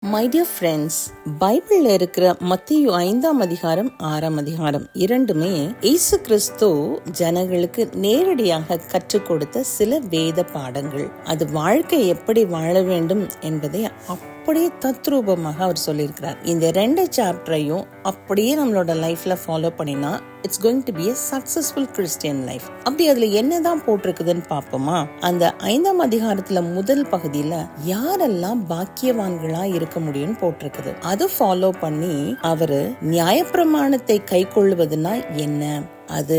My dear friends, பைபிள்ல இருக்கிற மத்தேயு 5ஆம் அதிகாரம் 6ஆம் அதிகாரம் இரண்டுமே இயேசு கிறிஸ்து ஜனங்களுக்கு நேரடியாக கற்றுக் கொடுத்த சில வேத பாடங்கள். அது வாழ்க்கை எப்படி வாழ வேண்டும் என்பதை அப்படியே தத்ரூபமாக அவர் சொல்லியிருக்கிறார். இந்த 2 சாப்டரையும் அப்படியே நம்மளோட லைஃப்ல ஃபாலோ பண்ணினா it's going to be a successful Christian life. அப்படி அதுல என்னதான் போட்டிருக்குதுன்னு பாப்போமா? அந்த 5ஆம் அதிகாரத்துல முதல் பகுதியில யாரெல்லாம் பாக்கியவான்களா இருக்க முடியும்னு போட்டிருக்குது. அதை ஃபாலோ பண்ணி அவரு நியாயப்பிரமாணத்தை கை கொள்வதுன்னா என்ன, அது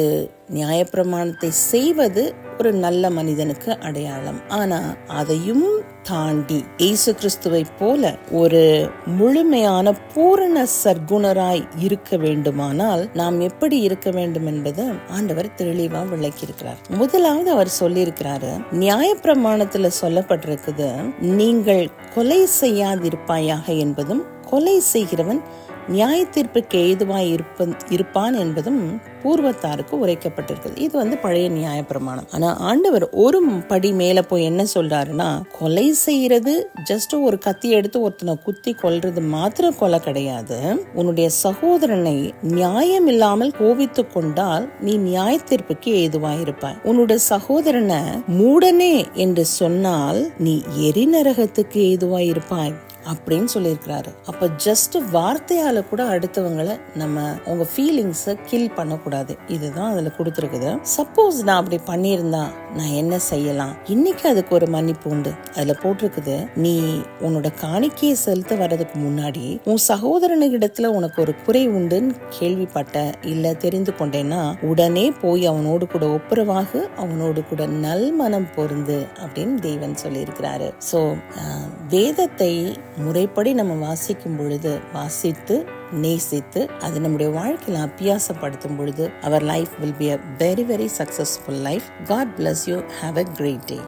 நியாயப்பிரமாணத்தை செய்வது ஒரு நல்ல மனிதனுக்கு அடையாளம். ஆனா அதையும் தாண்டி இயேசு கிறிஸ்துவை போல ஒரு முழுமையான பூரண சர்க்குணராய் இருக்க வேண்டுமானால் நாம் எப்படி இருக்க வேண்டும் என்பதை ஆண்டவர் தெளிவா விளக்கியிருக்கிறார். முதலாவது அவர் சொல்லியிருக்கிறாரு, நியாயப்பிரமாணத்துல சொல்லப்பட்டிருக்குது, நீங்கள் கொலை செய்யாதிருப்பாயாக என்பதும் கொலை செய்கிறவன் நியாய தீர்ப்புக்கு ஏதுவாய் இருப்பான் என்பதும் பூர்வத்தாருக்கு உரைக்கப்பட்டிருக்குது. இது பழைய நியாய பிரமாணம். ஆனா ஆண்டவர் ஒரு படி மேல போய் என்ன சொல்றாருன்னா, கொலை செய்யறது ஜஸ்ட் ஒரு கத்தி எடுத்து ஒருத்தனை குத்தி கொல்றது மாத்திரம் கொலை கிடையாது. உன்னுடைய சகோதரனை நியாயம் இல்லாமல் கோபித்து கொண்டால் நீ நியாய தீர்ப்புக்கு ஏதுவாயிருப்பாய். உன்னுடைய சகோதரனை மூடனே என்று சொன்னால் நீ எரிநரகத்துக்கு ஏதுவாயிருப்பாய் அப்படின்னு சொல்லியிருக்கிறாரு. அப்ப ஜஸ்ட் வார்த்தையால கூட அடுத்தவங்களை நம்ம உங்க ஃபீலிங்ஸ கில் பண்ணக்கூடாது. இதுதான் அதுல கொடுத்துருக்குது. சப்போஸ் நான் அப்படி பண்ணியிருந்தா நான் என்ன செய்யலாம்? இன்னைக்கு அதுக்கு ஒரு மன்னிப்பு உண்டு. அதுல போட்டிருக்குது, நீ உன்னோட காணிக்கையை செலுத்த வர்றதுக்கு முன்னாடி உன் சகோதரனிடத்துல உனக்கு ஒரு குறை உண்டுன்னு கேள்விப்பட்ட இல்ல தெரிந்து கொண்டேன்னா உடனே போய் அவனோடு கூட ஒப்புரவாக அவனோடு கூட நல்மனம் பொருந்து அப்படின்னு தேவன் சொல்லியிருக்கிறாரு. சோ வேதத்தை முறைப்படி நம்ம வாசிக்கும் பொழுது, வாசித்து நேசித்து அது நம்முடைய வாழ்க்கையில அபியாசப்படுத்தும் பொழுது our life will be a very very successful life. God bless you. Have a great day.